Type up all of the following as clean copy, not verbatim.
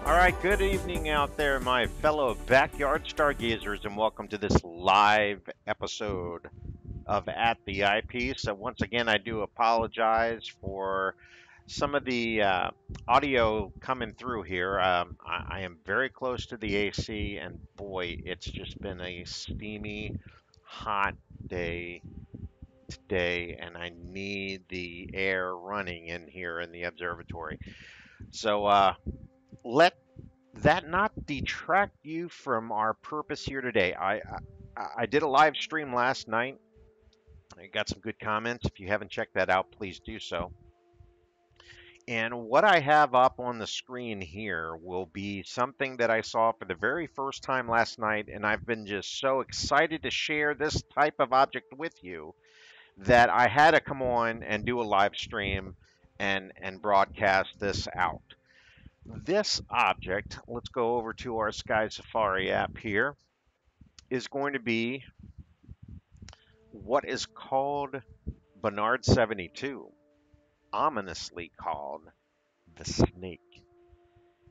All right, good evening out there, my fellow backyard stargazers, and welcome to this live episode of At the Eyepiece. So once again, I do apologize for some of the audio coming through here. I am very close to the AC, and boy, it's just been a steamy, hot day today, and I need the air running in here in the observatory. So let that not detract you from our purpose here today. I did a live stream last night. I got some good comments. If you haven't checked that out, please do so. And what I have up on the screen here will be something that I saw for the very first time last night, and I've been just so excited to share this type of object with you that I had to come on and do a live stream and broadcast this out. This object, let's go over to our Sky Safari app here, is going to be what is called Bernard 72, ominously called the snake.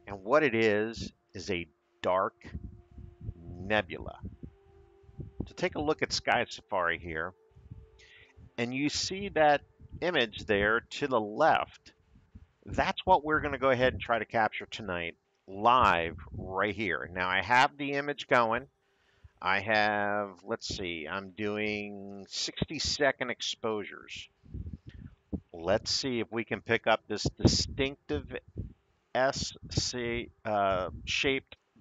And what it is a dark nebula. So take a look at Sky Safari here, and you see that image there to the left. That's what we're going to go ahead and try to capture tonight live right here. Now I have the image going. I have, let's see, I'm doing 60-second exposures. Let's see if we can pick up this distinctive S-shaped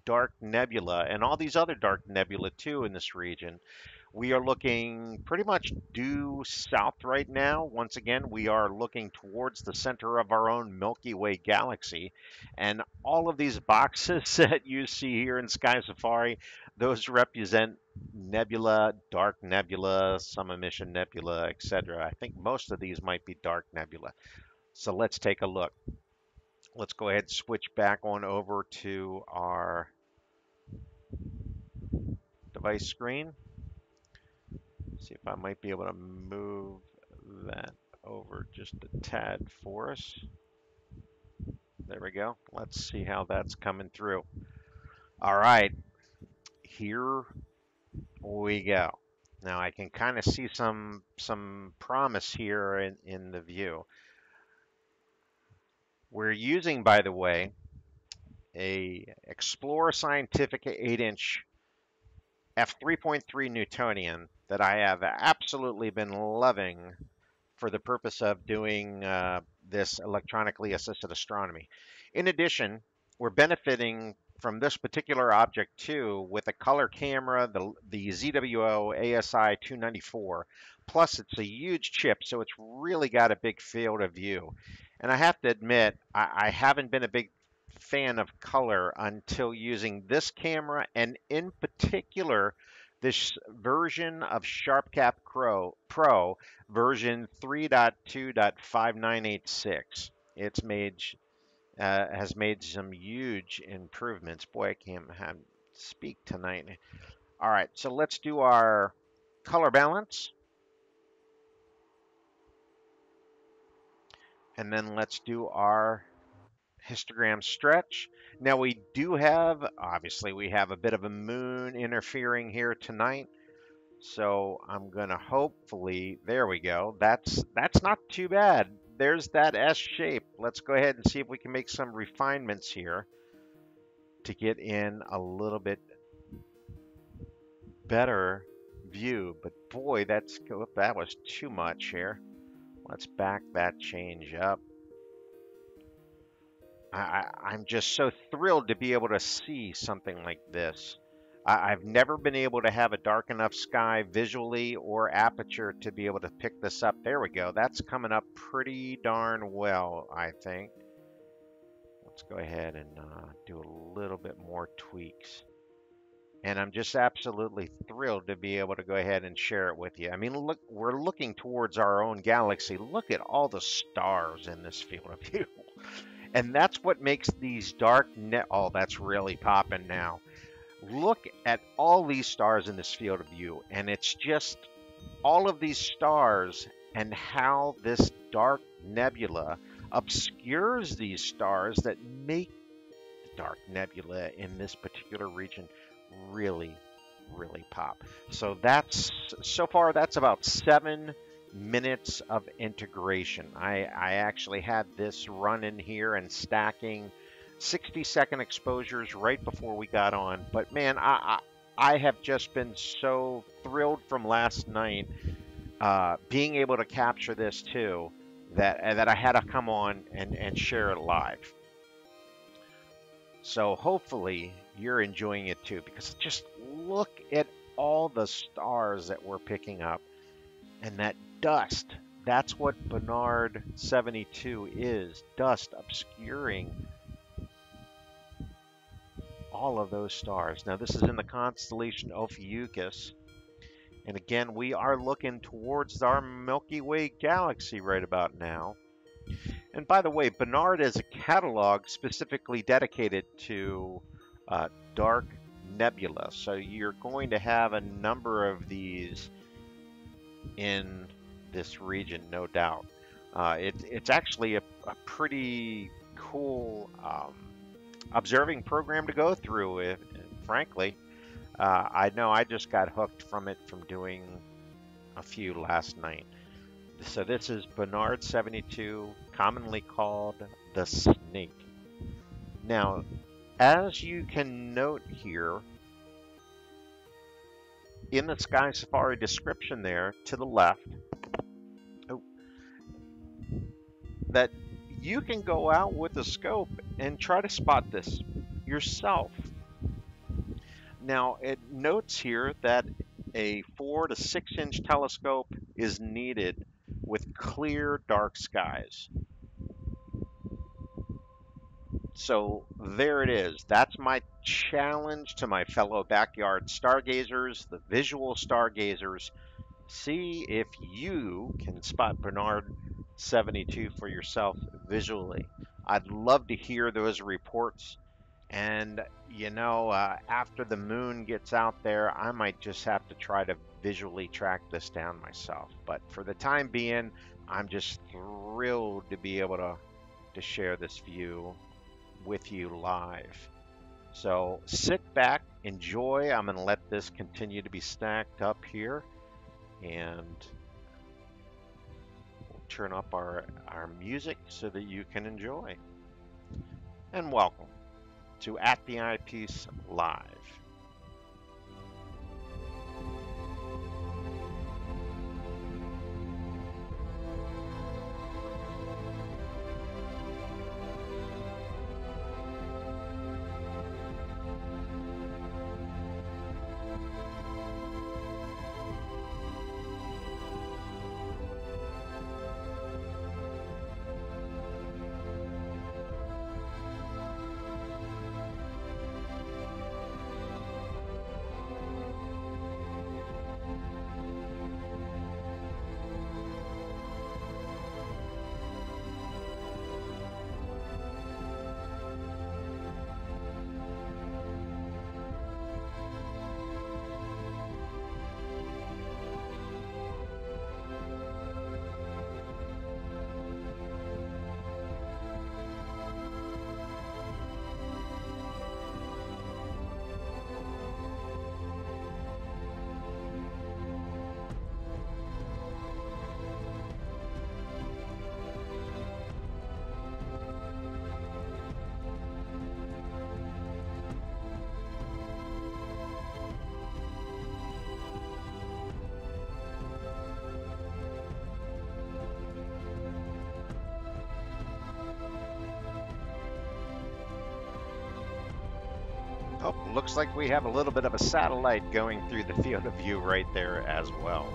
dark nebula and all these other dark nebula too in this region. We are looking pretty much due south right now. Once again, we are looking towards the center of our own Milky Way galaxy. And all of these boxes that you see here in Sky Safari, those represent nebula, dark nebula, some emission nebula, etc. I think most of these might be dark nebula. So let's take a look. Let's go ahead and switch back on over to our device screen. See if I might be able to move that over just a tad for us. There we go. Let's see how that's coming through. All right, here we go. Now I can kind of see some promise here in the view. We're using, by the way, a Explorer Scientific 8-inch f3.3 Newtonian that I have absolutely been loving for the purpose of doing this electronically assisted astronomy. In addition, we're benefiting from this particular object too with a color camera, the ZWO ASI 294. Plus, it's a huge chip, so it's really got a big field of view. And I have to admit, I haven't been a big fan of color until using this camera, and in particular this version of SharpCap Pro version 3.2.5986. It's made has made some huge improvements. Boy, I can't speak tonight. All right, so let's do our color balance. And then let's do our histogram stretch. Now we do have, obviously we have a bit of a moon interfering here tonight. So I'm gonna hopefully, there we go. That's not too bad. There's that S shape. Let's go ahead and see if we can make some refinements here to get in a little bit better view. But boy, that was too much here. Let's back that change up. I'm just so thrilled to be able to see something like this. I've never been able to have a dark enough sky visually or aperture to be able to pick this up. There we go. That's coming up pretty darn well, I think. Let's go ahead and do a little bit more tweaks. And I'm just absolutely thrilled to be able to go ahead and share it with you. I mean, look, we're looking towards our own galaxy. Look at all the stars in this field of view. And that's what makes these dark oh, that's really popping now. Look at all these stars in this field of view, and it's just all of these stars and how this dark nebula obscures these stars that make the dark nebula in this particular region really, really pop. So so far that's about 7 minutes of integration. I actually had this running here and stacking 60-second exposures right before we got on. But man, I have just been so thrilled from last night, being able to capture this too, that I had to come on and share it live. So hopefully you're enjoying it too, because just look at all the stars that we're picking up and that dust. That's what Baader 72 is, dust obscuring all of those stars. Now this is in the constellation Ophiuchus, and again we are looking towards our Milky Way galaxy right about now. And by the way, Baader is a catalog specifically dedicated to dark nebula. So you're going to have a number of these in this region, no doubt. It's actually a pretty cool observing program to go through, frankly. I know I just got hooked from it from doing a few last night. So this is Baader 72, commonly called the Snake. Now, as you can note here, in the Sky Safari description there to the left, that you can go out with a scope and try to spot this yourself. Now, it notes here that a 4 to 6 inch telescope is needed with clear dark skies. So there it is. That's my challenge to my fellow backyard stargazers, the visual stargazers. See if you can spot Baader 72 for yourself visually. I'd love to hear those reports. And, you know, after the moon gets out there, I might just have to try to visually track this down myself. But for the time being, I'm just thrilled to be able to share this view with you live. So sit back, enjoy. I'm going to let this continue to be stacked up here, and we'll turn up our music so that you can enjoy. And welcome to At the Eyepiece Live. Oh, looks like we have a little bit of a satellite going through the field of view right there as well.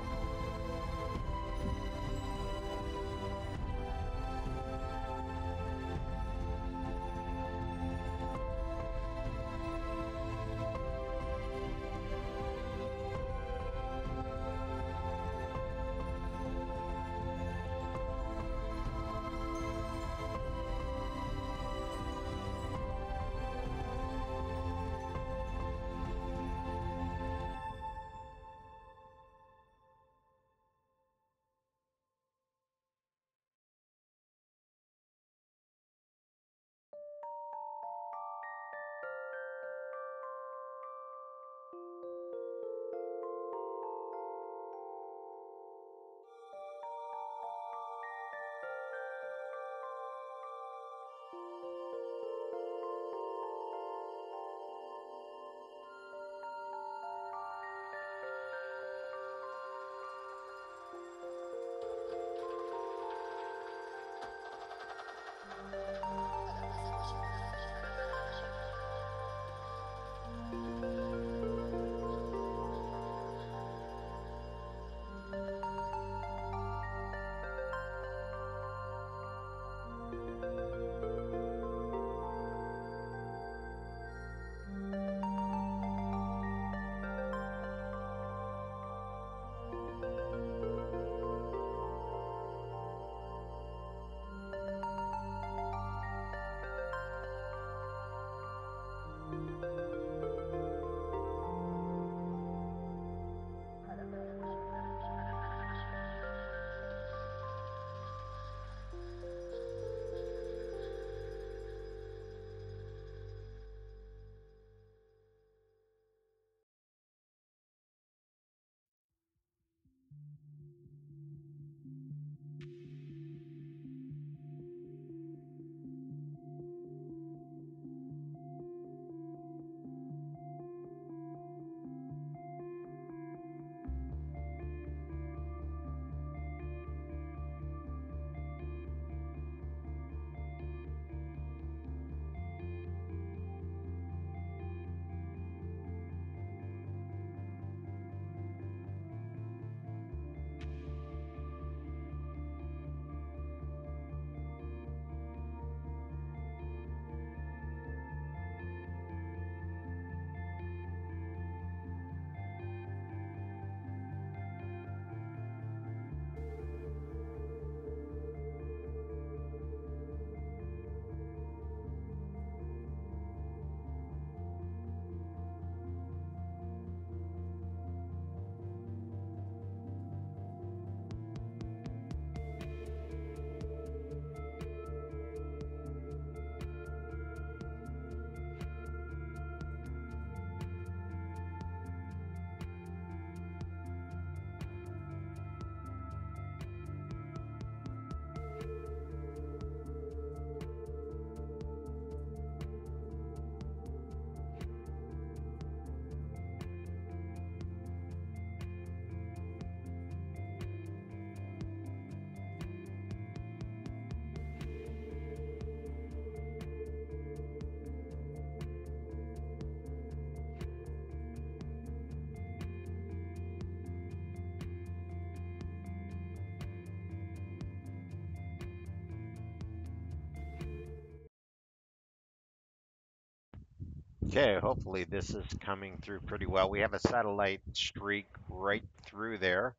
Okay, hopefully this is coming through pretty well. We have a satellite streak right through there,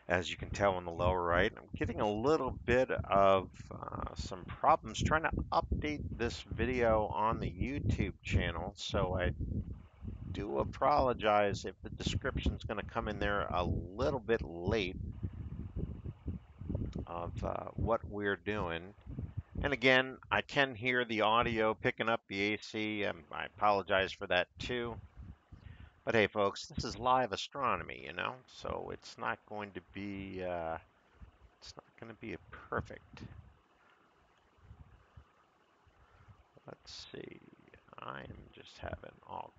as you can tell on the lower right. I'm getting a little bit of some problems trying to update this video on the YouTube channel, so I do apologize if the description is going to come in there a little bit late of what we're doing. And again, I can hear the audio picking up the AC. I apologize for that too. But hey, folks, this is live astronomy, so it's not going to be a perfect. Let's see. I am just having all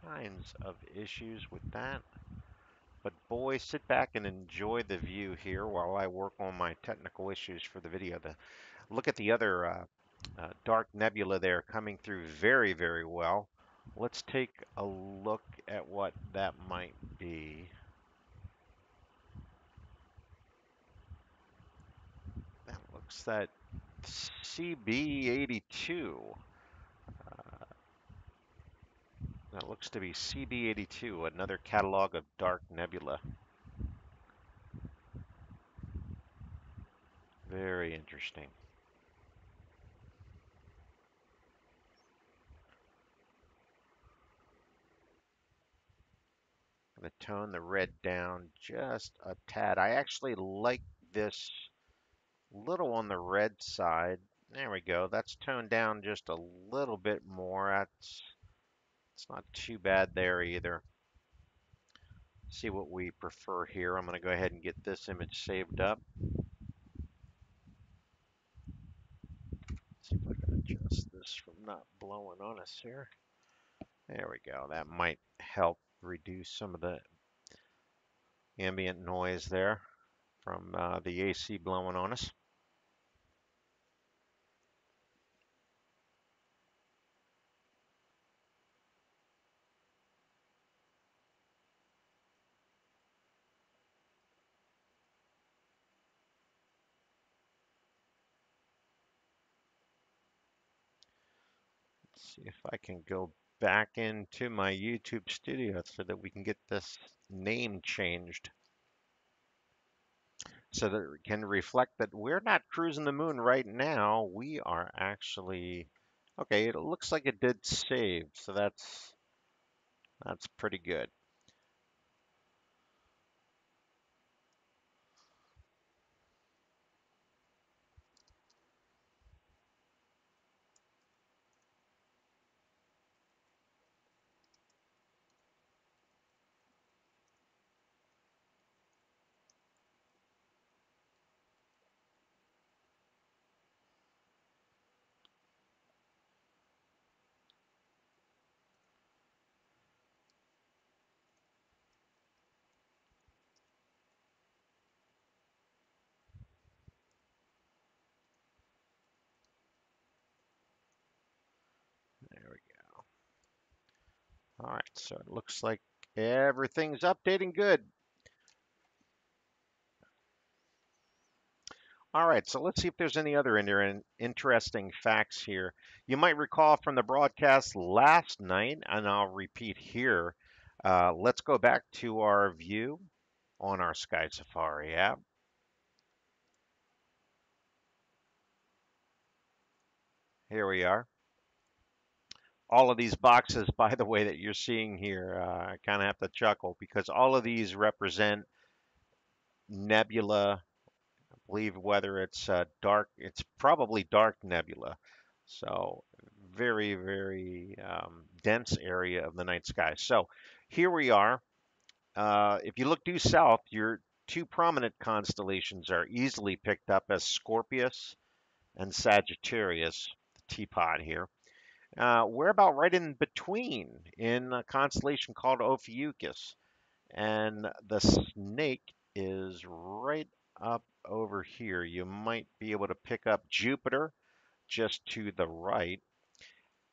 kinds of issues with that. But boy, sit back and enjoy the view here while I work on my technical issues for the video. Look at the other dark nebula there coming through very, very well. Let's take a look at what that might be. That looks that CB82. That looks to be CB82, another catalog of dark nebula. Very interesting. I'm going to tone the red down just a tad. I actually like this little on the red side. There we go. That's toned down just a little bit more. It's not too bad there either. See what we prefer here. I'm going to go ahead and get this image saved up. See if I can adjust this from not blowing on us here. There we go. That might help reduce some of the ambient noise there from the AC blowing on us. Let's see if I can go back into my YouTube studio so that we can get this name changed so that it can reflect that we're not cruising the moon right now. We are actually, okay, it looks like it did save, so that's pretty good. There we go. All right, so it looks like everything's updating good. All right, so let's see if there's any other interesting facts here. You might recall from the broadcast last night, and I'll repeat here. Let's go back to our view on our Sky Safari app. Here we are. All of these boxes, by the way, that you're seeing here, I kind of have to chuckle because all of these represent nebula. I believe whether it's dark, it's probably dark nebula. So very, very dense area of the night sky. So here we are. If you look due south, your two prominent constellations are easily picked up as Scorpius and Sagittarius, the teapot here. We're about right in between in a constellation called Ophiuchus, and the snake is right up over here. You might be able to pick up Jupiter just to the right.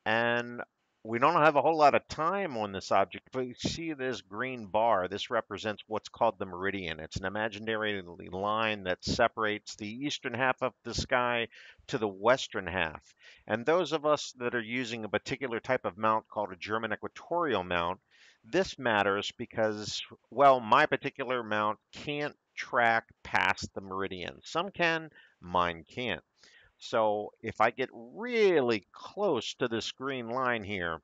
And we don't have a whole lot of time on this object, but you see this green bar. This represents what's called the meridian. It's an imaginary line that separates the eastern half of the sky to the western half. And those of us that are using a particular type of mount called a German equatorial mount, this matters because, well, my particular mount can't track past the meridian. Some can, mine can't. So if I get really close to this green line here,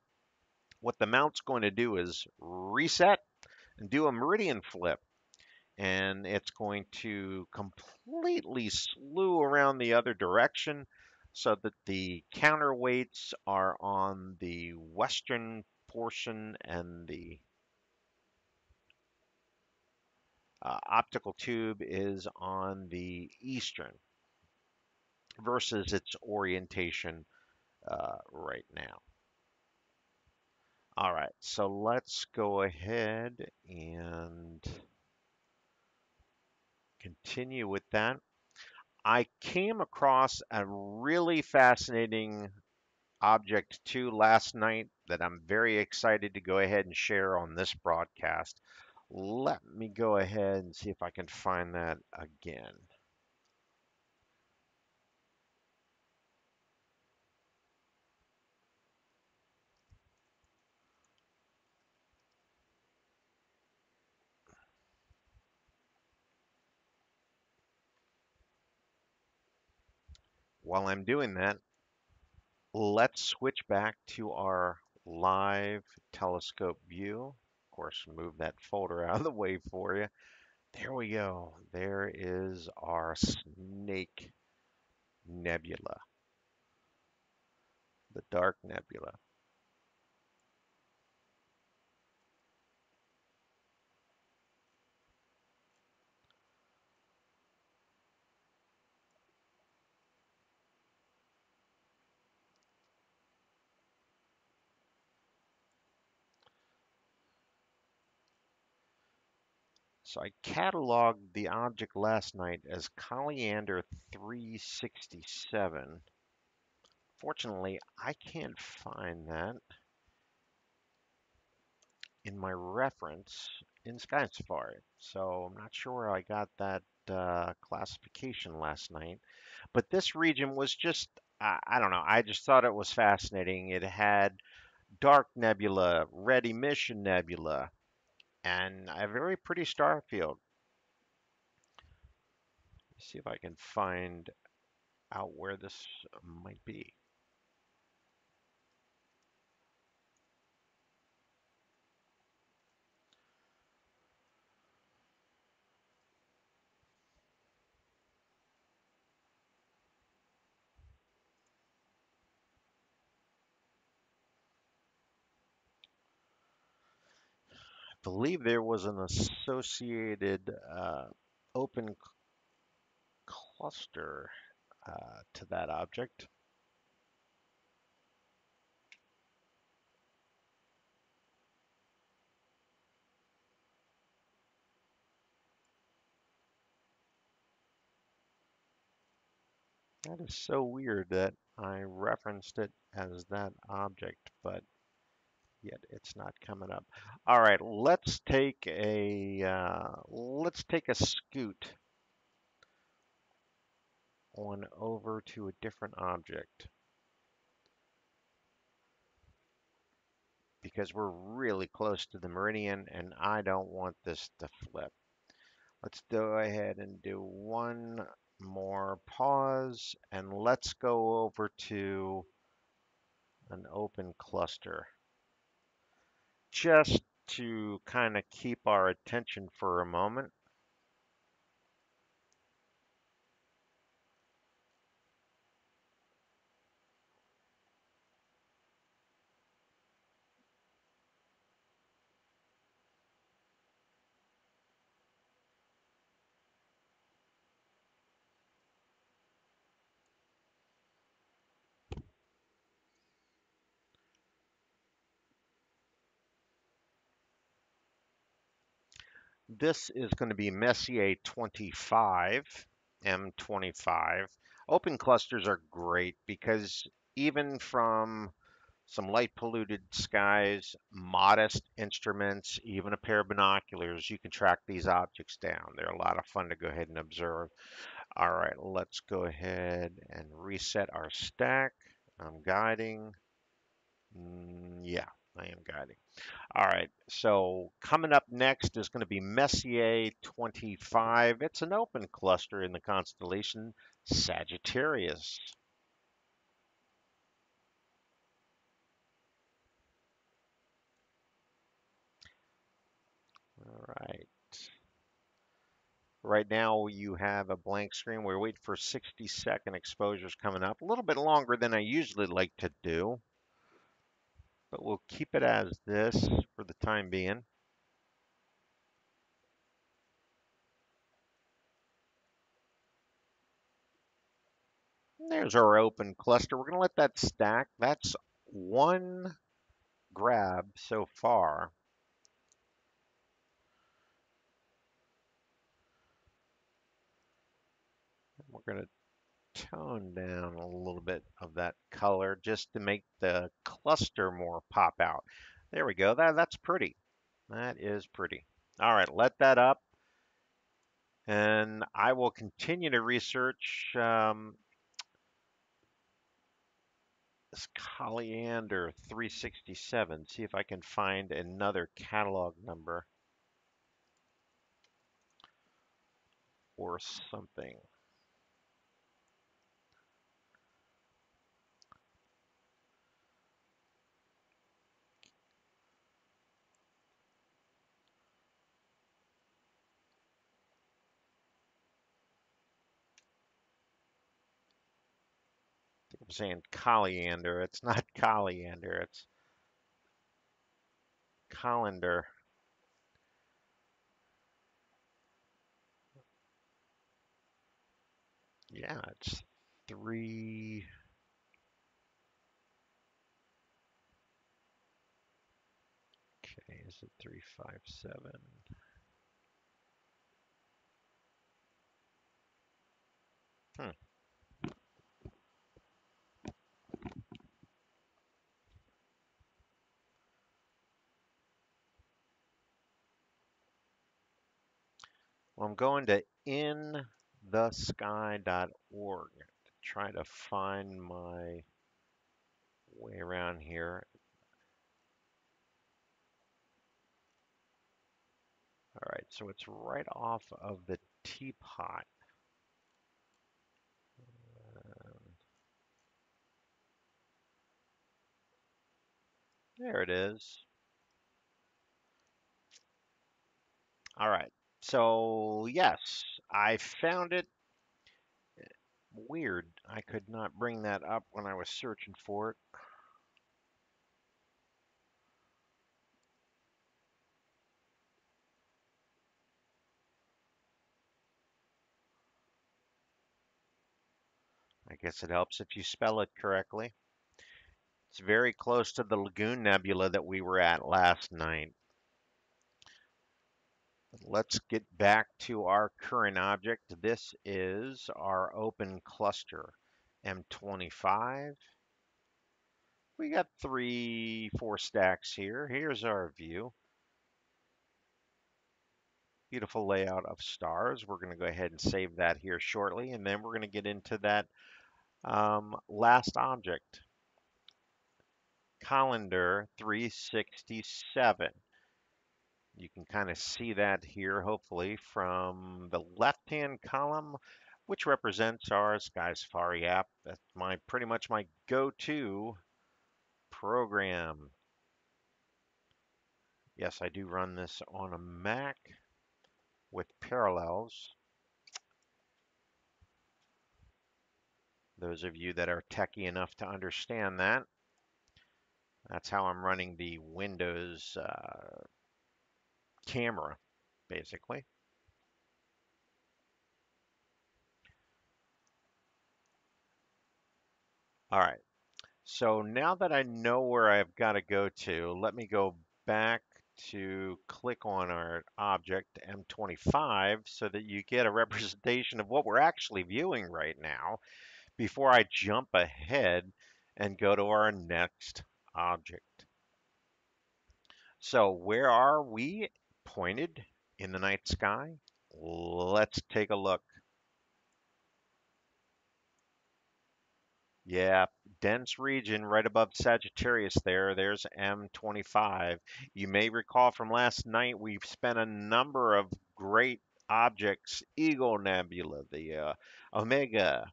what the mount's going to do is reset and do a meridian flip. And it's going to completely slew around the other direction so that the counterweights are on the western portion and the optical tube is on the eastern versus its orientation right now. All right, so let's go ahead and continue with that. I came across a really fascinating object too last night that I'm very excited to go ahead and share on this broadcast. Let me go ahead and see if I can find that again. While I'm doing that, let's switch back to our live telescope view. Of course, move that folder out of the way for you. There we go. There is our snake nebula, the dark nebula. So I cataloged the object last night as Colliander 367. Fortunately, I can't find that in my reference in Sky Safari. So I'm not sure where I got that classification last night. But this region was just, I don't know, I just thought it was fascinating. It had dark nebula, red emission nebula, and a very pretty star field. Let's see if I can find out where this might be. I believe there was an associated open cluster to that object. That is so weird that I referenced it as that object, but yet it's not coming up. All right, let's take a scoot on over to a different object because we're really close to the meridian and I don't want this to flip. Let's go ahead and do one more pause and let's go over to an open cluster just to kind of keep our attention for a moment. This is going to be Messier 25, M25. Open clusters are great because even from some light polluted skies, modest instruments, even a pair of binoculars, you can track these objects down. They're a lot of fun to go ahead and observe. All right, let's go ahead and reset our stack. I'm guiding. Yeah, I am guiding. All right, so coming up next is going to be Messier 25. It's an open cluster in the constellation Sagittarius. All right. Right now you have a blank screen. We're waiting for 60-second exposures coming up. A little bit longer than I usually like to do, but we'll keep it as this for the time being. There's our open cluster. We're going to let that stack. That's one grab so far. We're going to tone down a little bit of that color just to make the cluster more pop out. There we go. That's pretty. That is pretty. All right, let that up. And I will continue to research this Colliander 367, see if I can find another catalog number or something. I'm saying Colliander. It's not Colliander, it's Colander. Yeah, it's three. Okay, is it 357? Hmm. Well, I'm going to inthesky.org to try to find my way around here. All right, so it's right off of the teapot. There it is. All right. So, yes, I found it. Weird. I could not bring that up when I was searching for it. I guess it helps if you spell it correctly. It's very close to the Lagoon Nebula that we were at last night. Let's get back to our current object. This is our open cluster, M25. We got 3, 4 stacks here. Here's our view. Beautiful layout of stars. We're going to go ahead and save that here shortly, and then we're going to get into that last object, Colander 367. You can kind of see that here, hopefully, from the left-hand column, which represents our Sky Safari app. That's pretty much my go-to program. Yes, I do run this on a Mac with Parallels. Those of you that are techie enough to understand that, that's how I'm running the Windows camera, basically. All right. So now that I know where I've got to go to, let me go back to click on our object M25 so that you get a representation of what we're actually viewing right now before I jump ahead and go to our next object. So where are we pointed in the night sky? Let's take a look. Yeah, dense region right above Sagittarius there. There's M25. You may recall from last night we've spent a number of great objects, Eagle Nebula, the Omega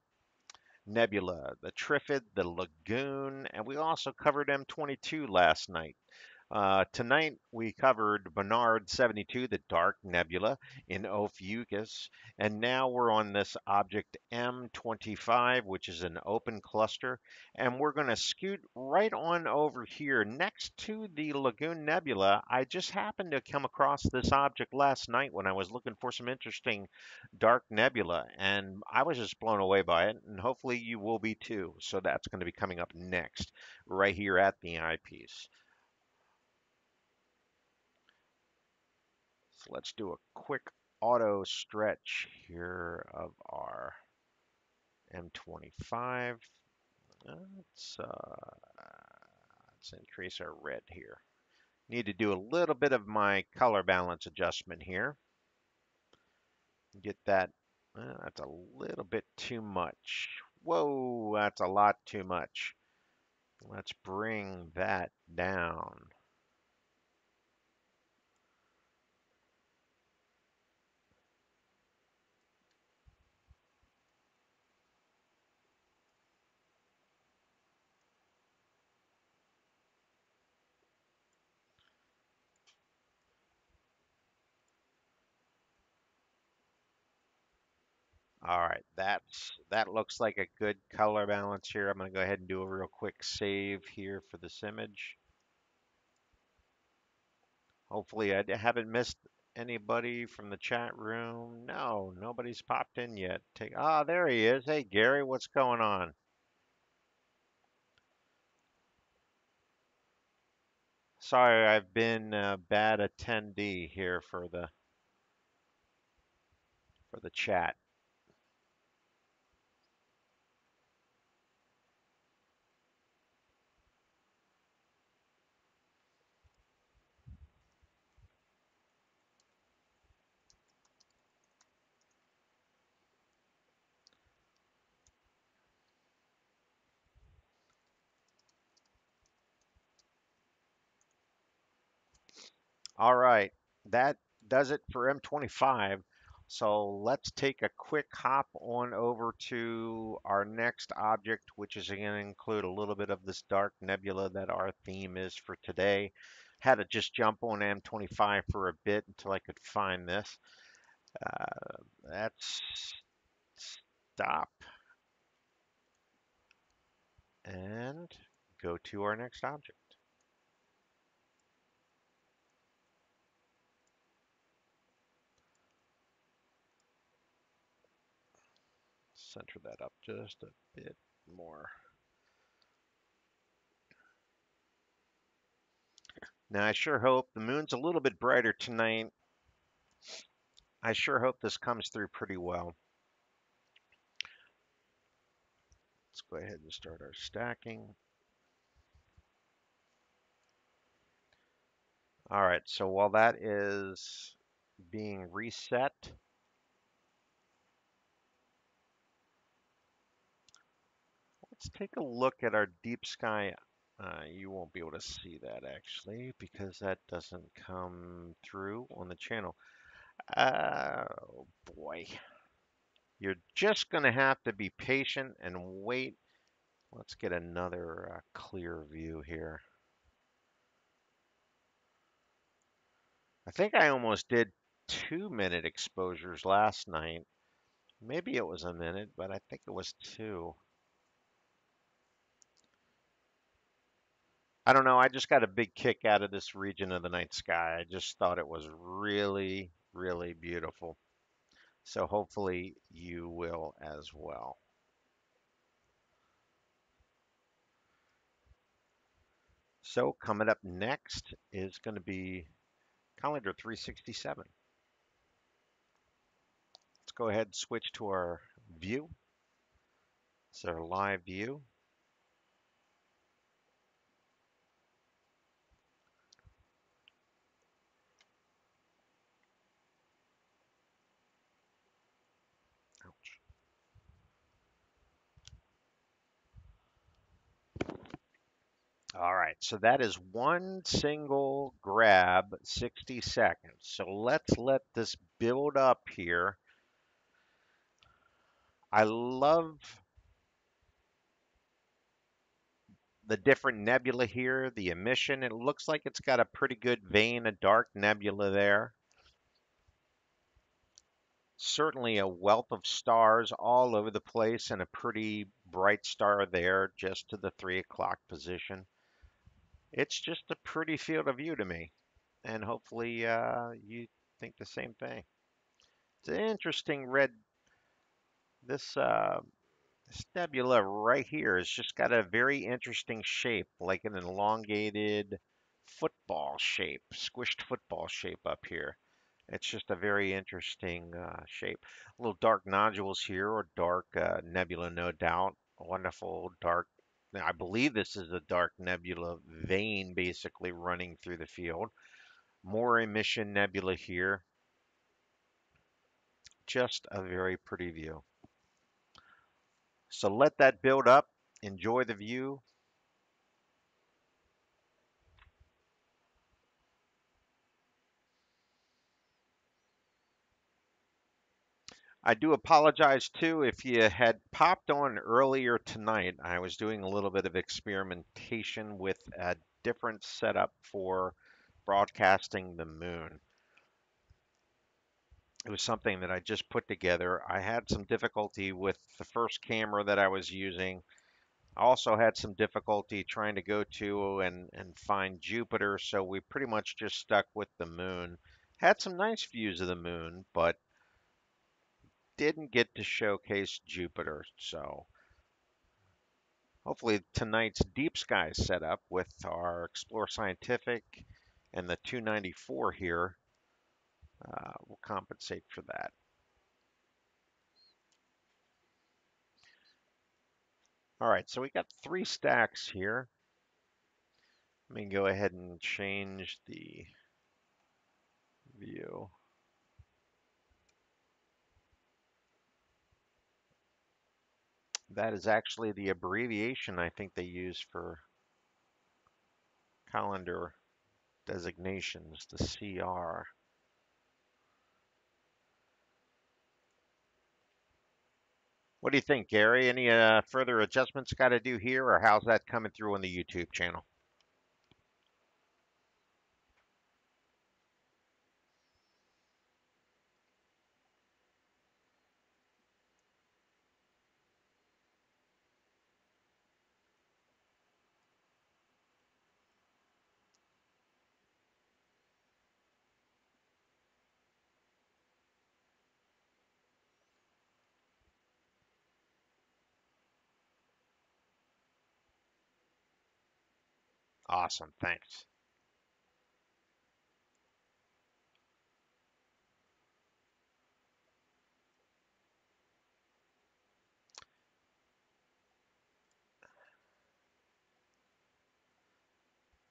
Nebula, the Trifid, the Lagoon, and we also covered M22 last night. Tonight we covered Barnard 72, the Dark Nebula in Ophiuchus, and now we're on this object M25, which is an open cluster, and we're going to scoot right on over here next to the Lagoon Nebula. I just happened to come across this object last night when I was looking for some interesting dark nebula, and I was just blown away by it, and hopefully you will be too. So that's going to be coming up next, right here at the eyepiece. So let's do a quick auto stretch here of our M25. Let's, uh, let's increase our red here. Need to do a little bit of my color balance adjustment here. Get that. That's a little bit too much. Whoa, that's a lot too much. Let's bring that down. All right, that looks like a good color balance here. I'm going to go ahead and do a real quick save here for this image. Hopefully I haven't missed anybody from the chat room. No, nobody's popped in yet. There he is. Hey Gary, what's going on? Sorry, I've been a bad attendee here for the chat. All right, that does it for M25. So let's take a quick hop on over to our next object, which is going to include a little bit of this dark nebula that our theme is for today. Had to just jump on M25 for a bit until I could find this. Let's stop and go to our next object. Center that up just a bit more. Now, I sure hope the moon's a little bit brighter tonight. I sure hope this comes through pretty well. Let's go ahead and start our stacking. All right, so while that is being reset, let's take a look at our deep sky. You won't be able to see that actually because that doesn't come through on the channel. Oh boy. You're just going to have to be patient and wait. Let's get another clear view here. I think I almost did 2 minute exposures last night. Maybe it was a minute, but I think it was two. I don't know. I just got a big kick out of this region of the night sky. I just thought it was really, really beautiful. So hopefully you will as well. So coming up next is going to be calendar 367. Let's go ahead and switch to our view. It's our live view. Ouch. All right, so that is one single grab, 60 seconds. So let's let this build up here. I love the different nebula here, the emission. It looks like it's got a pretty good vein of dark nebula there. Certainly a wealth of stars all over the place and a pretty bright star there just to the 3 o'clock position. It's just a pretty field of view to me, and hopefully you think the same thing. It's an interesting red. This nebula right here has just got a very interesting shape, like an elongated football shape, squished football shape up here. It's just a very interesting shape. Little dark nodules here, or dark nebula, no doubt. A wonderful dark. Now, I believe this is a dark nebula vein basically running through the field. More emission nebula here. Just a very pretty view. So let that build up. Enjoy the view. I do apologize too if you had popped on earlier tonight. I was doing a little bit of experimentation with a different setup for broadcasting the moon. It was something that I just put together. I had some difficulty with the first camera that I was using. I also had some difficulty trying to go to and find Jupiter, so we pretty much just stuck with the moon. Had some nice views of the moon, but didn't get to showcase Jupiter. So hopefully tonight's deep sky setup with our Explore Scientific and the 294 here will compensate for that. All right, so we got 3 stacks here. Let me go ahead and change the view. That is actually the abbreviation I think they use for calendar designations, the CR. What do you think, Gary? Any further adjustments got to do here, or how's that coming through on the YouTube channel? Awesome, thanks.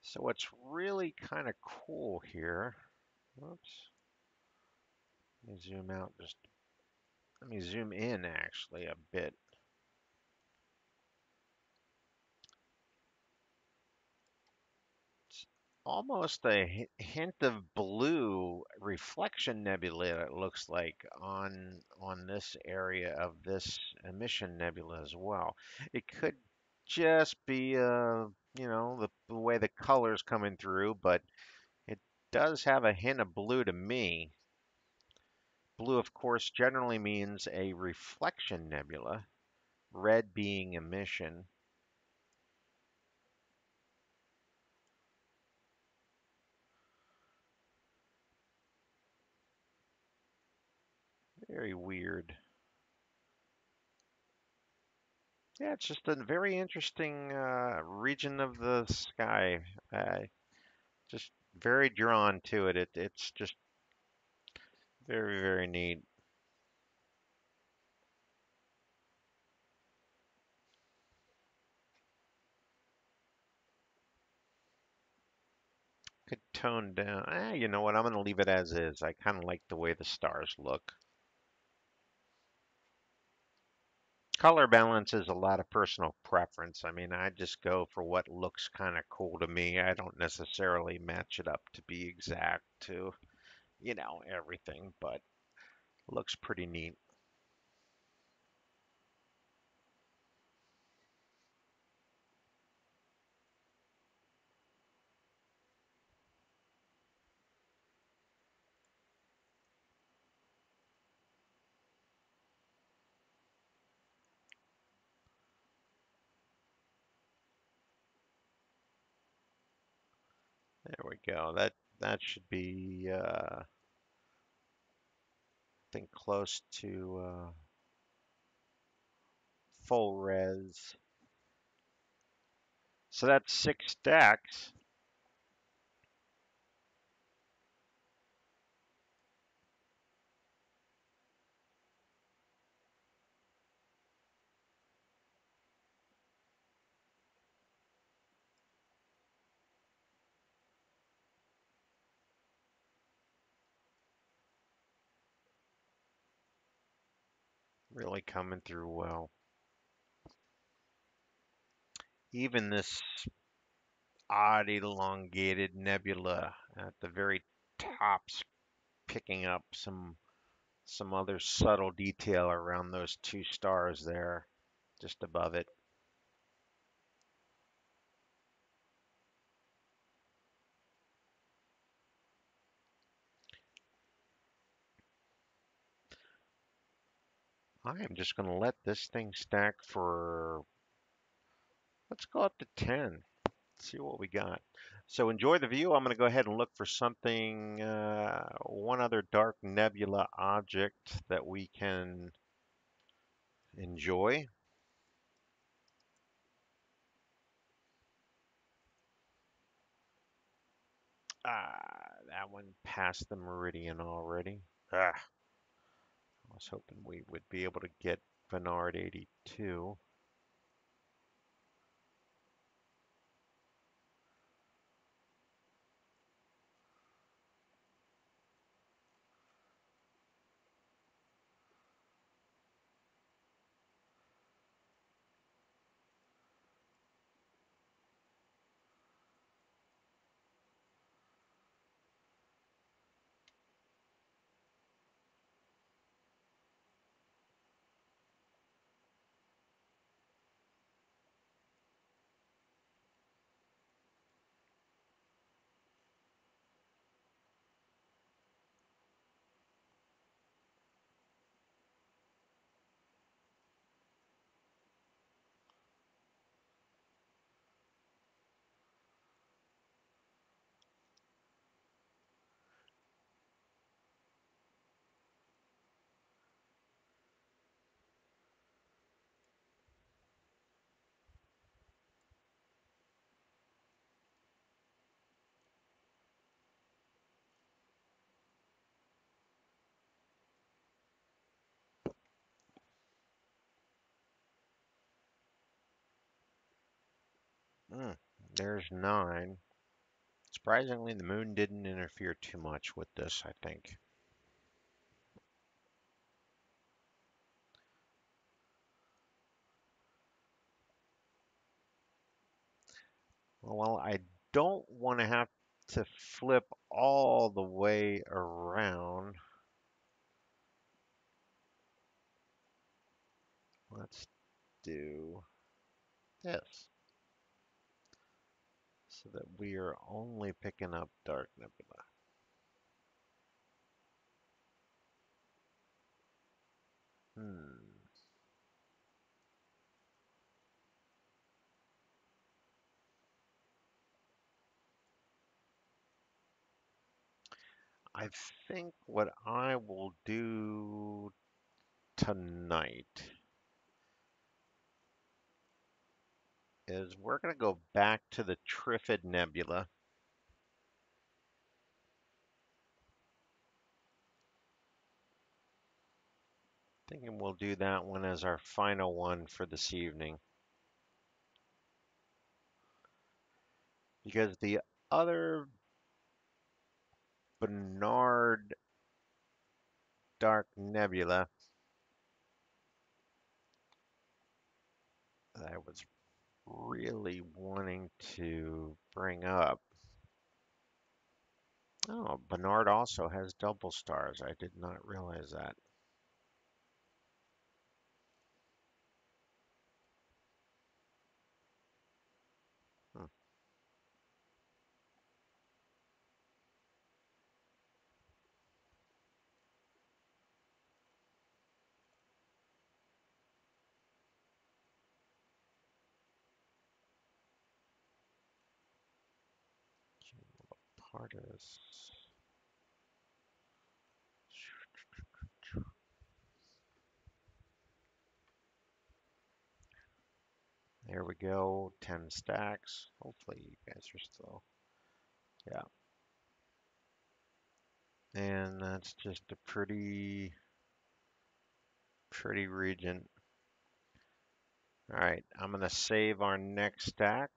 So what's really kind of cool here, whoops, let me zoom out just, let me zoom in actually a bit. It's almost a hint of blue reflection nebula, it looks like, on this area of this emission nebula as well. It could just be the way the color's coming through, but it does have a hint of blue to me. Blue, of course, generally means a reflection nebula, red being emission. Very weird. Yeah, it's just a very interesting region of the sky. Just very drawn to it. It's just very, very neat. Could tone down. You know what? I'm going to leave it as is. I kind of like the way the stars look. Color balance is a lot of personal preference. I mean, I just go for what looks kind of cool to me. I don't necessarily match it up to be exact to, everything, but looks pretty neat. There we go. That should be, I think, close to full res. So that's 6 stacks. Really coming through well. Even this odd elongated nebula at the very top's picking up some other subtle detail around those 2 stars there, just above it. I am just going to let this thing stack for, let's go up to 10. See what we got. So enjoy the view. I'm going to go ahead and look for something, one other dark nebula object that we can enjoy. That one passed the meridian already. I was hoping we would be able to get Bernard 82. Mm, there's 9. Surprisingly, the moon didn't interfere too much with this, I think. Well, I don't want to have to flip all the way around. Let's do this so that we are only picking up dark nebula. Hmm. I think what I will do tonight is we're going to go back to the Trifid Nebula. Thinking we'll do that one as our final one for this evening. Because the other Barnard Dark Nebula that I was really wanting to bring up. Oh, Barnard also has double stars. I did not realize that. Hmm. Partis. There we go. 10 stacks. Hopefully you guys are still. Yeah. And that's just a pretty region. All right, I'm gonna save our next stack.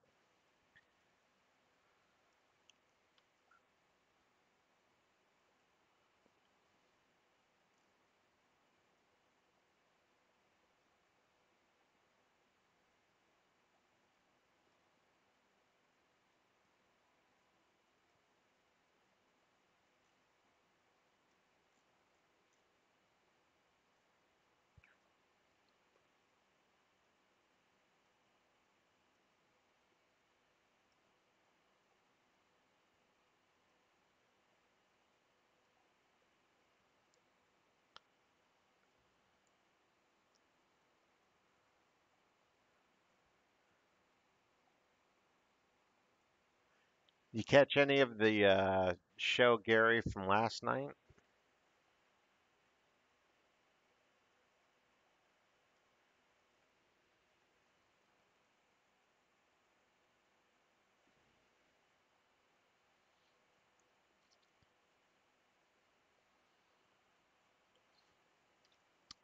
You catch any of the show, Gary, from last night?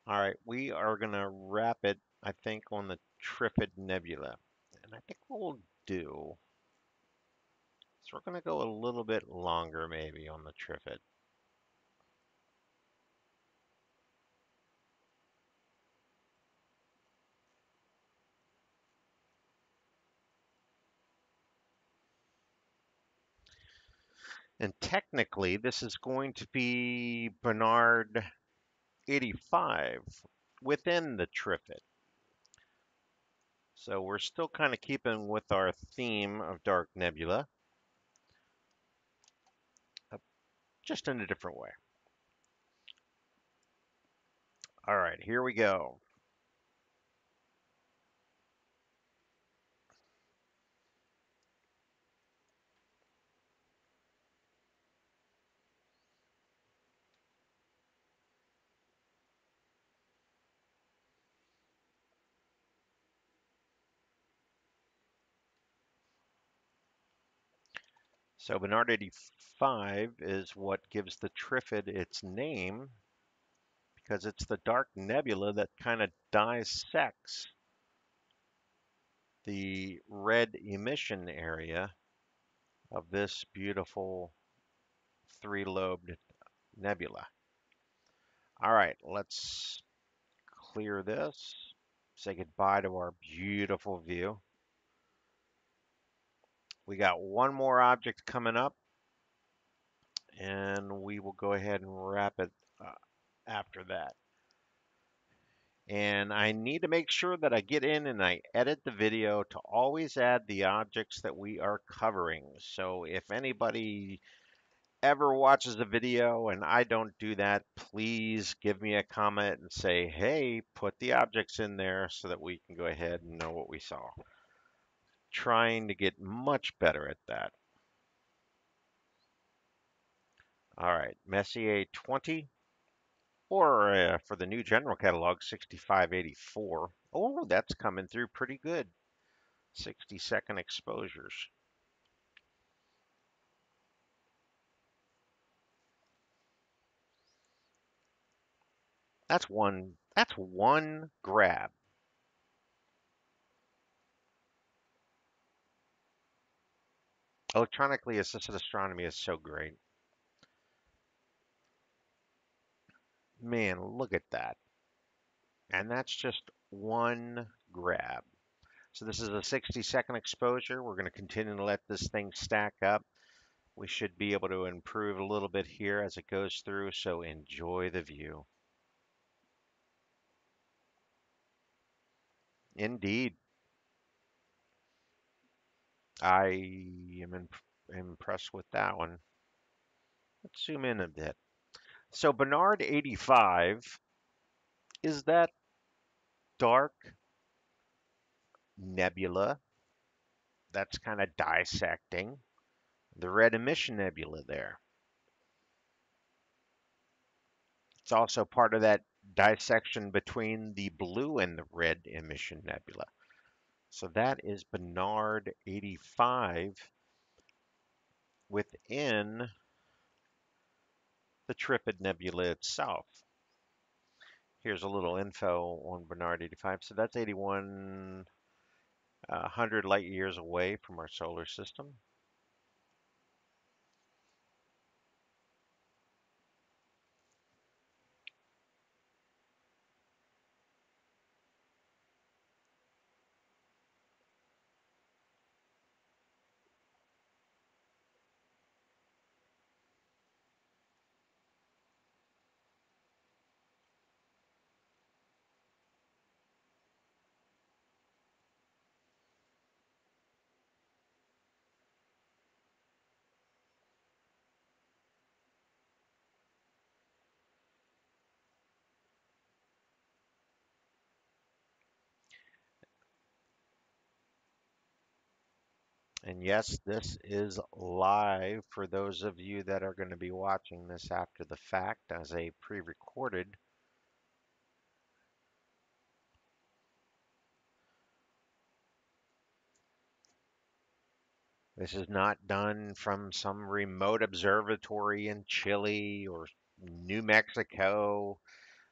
All right, we are gonna wrap it, I think, on the Trifid Nebula. And I think what we'll do is we're gonna go a little bit longer maybe on the Trifid. And technically, this is going to be Barnard 85 within the Trifid. So we're still kind of keeping with our theme of Dark Nebula, uh, just in a different way. All right, here we go. So Barnard 85 is what gives the Trifid its name because it's the dark nebula that kind of dissects the red emission area of this beautiful three-lobed nebula. All right, let's clear this. Say goodbye to our beautiful view. We got one more object coming up, and we will go ahead and wrap it after that. And I need to make sure that I get in and I edit the video to always add the objects that we are covering. So if anybody ever watches a video and I don't do that, please give me a comment and say, hey, put the objects in there so that we can go ahead and know what we saw. Trying to get much better at that. All right, Messier 20, or for the new general catalog, 6584. Oh, that's coming through pretty good. 60-second exposures. That's one grab. Electronically assisted astronomy is so great. Man, look at that. And that's just one grab. So this is a 60-second exposure. We're going to continue to let this thing stack up. We should be able to improve a little bit here as it goes through, so enjoy the view. Indeed, I am impressed with that one. Let's zoom in a bit. So Bernard 85 is that dark nebula that's kind of dissecting the red emission nebula there. It's also part of that dissection between the blue and the red emission nebula. So that is Bernard 85 within the Trifid Nebula itself. Here's a little info on Bernard 85. So that's 8,100 light years away from our solar system. And yes, this is live for those of you that are going to be watching this after the fact as a pre-recorded. This is not done from some remote observatory in Chile or New Mexico.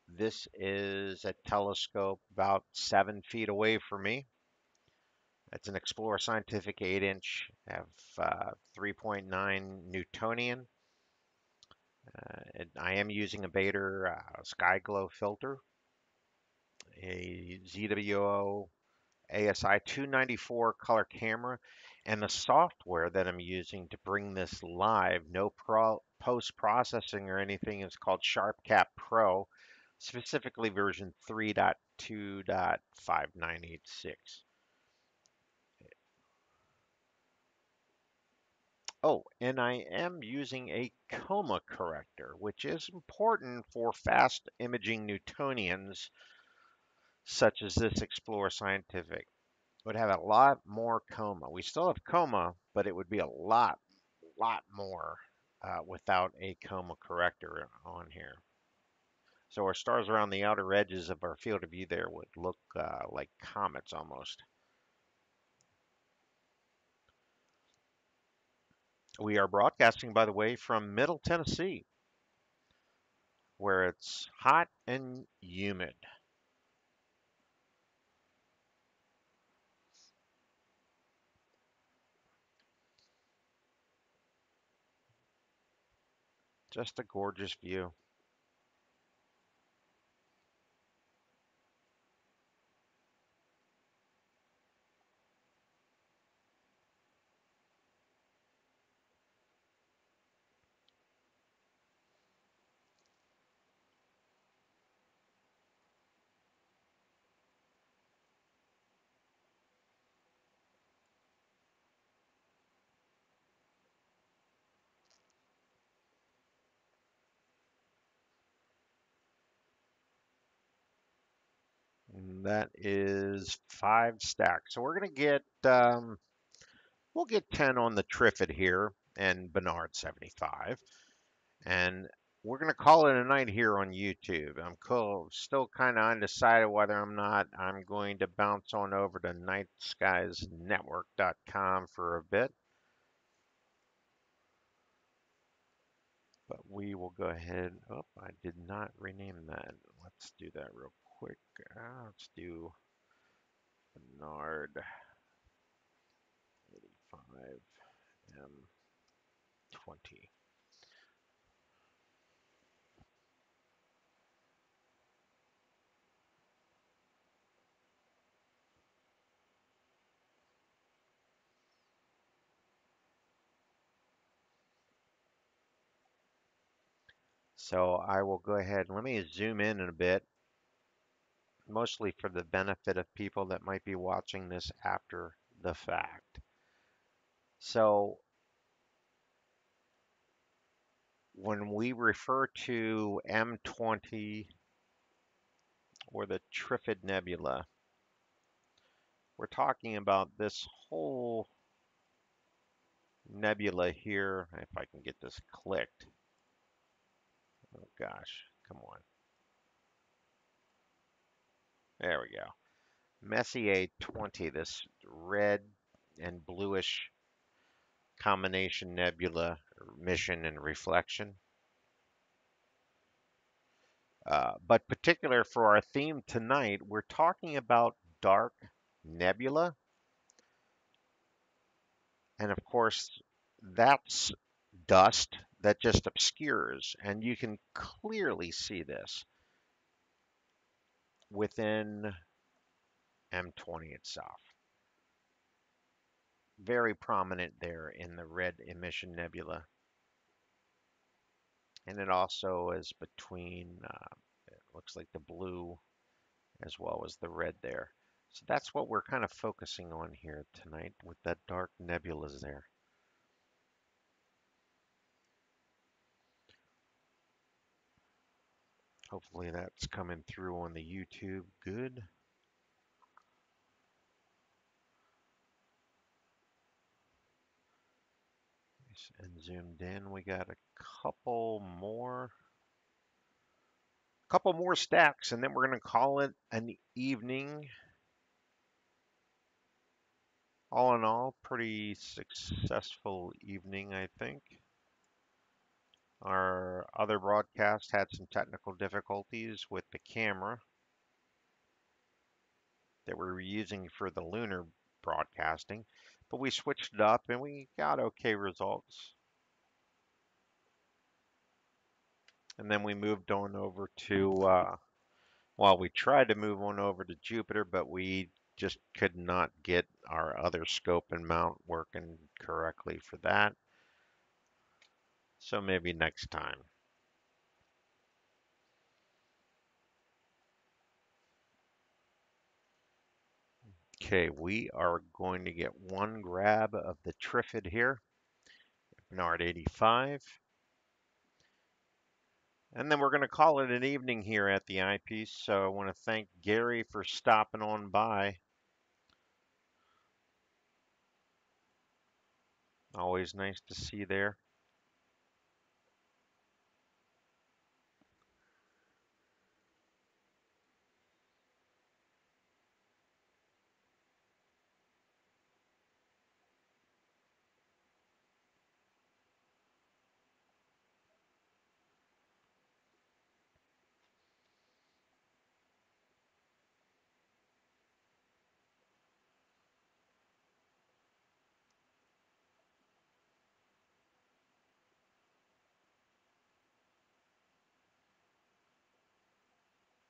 This is a telescope about 7 feet away from me. It's an Explorer Scientific 8-inch, have 3.9 Newtonian. I am using a Baader SkyGlow filter, a ZWO ASI 294 color camera, and the software that I'm using to bring this live, no post-processing or anything, is called SharpCap Pro, specifically version 3.2.5986. Oh, and I am using a coma corrector, which is important for fast imaging Newtonians, such as this Explorer Scientific. Would have a lot more coma. We still have coma, but it would be a lot more without a coma corrector on here. So our stars around the outer edges of our field of view there would look like comets almost. We are broadcasting, by the way, from Middle Tennessee, where it's hot and humid. Just a gorgeous view. And that is 5 stacks. So we're gonna get we'll get 10 on the Triffid here and Bernard 75. And we're going to call it a night here on YouTube. I'm still kind of undecided whether I'm going to bounce on over to nightskiesnetwork.com for a bit. But we will go ahead. Oh, I did not rename that. Let's do that real quick. Let's do Bernard 85 M20. So I will go ahead and let me zoom in a bit, mostly for the benefit of people that might be watching this after the fact. So when we refer to M20 or the Triffid Nebula, we're talking about this whole nebula here. If I can get this clicked. Oh gosh, come on. There we go. Messier 20, this red and bluish combination nebula, mission and reflection. But particular for our theme tonight, we're talking about dark nebula. And of course, that's dust that just obscures. And you can clearly see this within M20 itself. Very prominent there in the red emission nebula. And it also is between, it looks like the blue as well as the red there. So that's what we're kind of focusing on here tonight with that dark nebulas there. Hopefully that's coming through on the YouTube good. And zoomed in, we got a couple more stacks, and then we're going to call it an evening. All in all, pretty successful evening, I think. Our other broadcast had some technical difficulties with the camera that we were using for the lunar broadcasting, but we switched it up and we got okay results. And then we moved on over to, well, we tried to move on over to Jupiter, but we just could not get our other scope and mount working correctly for that. So maybe next time. Okay, we are going to get one grab of the Triffid here, Bernard 85. And then we're going to call it an evening here at the Eyepiece. So I want to thank Gary for stopping on by. Always nice to see you there.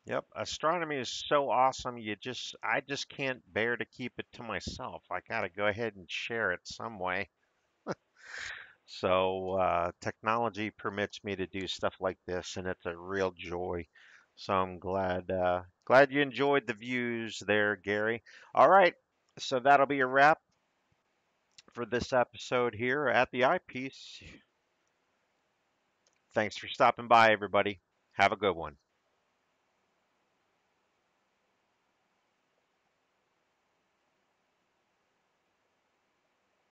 Yep, astronomy is so awesome. I just can't bear to keep it to myself. I gotta go ahead and share it some way. So technology permits me to do stuff like this, and it's a real joy. So I'm glad you enjoyed the views there, Gary. All right, so that'll be a wrap for this episode here at the Eyepiece. Thanks for stopping by, everybody. Have a good one.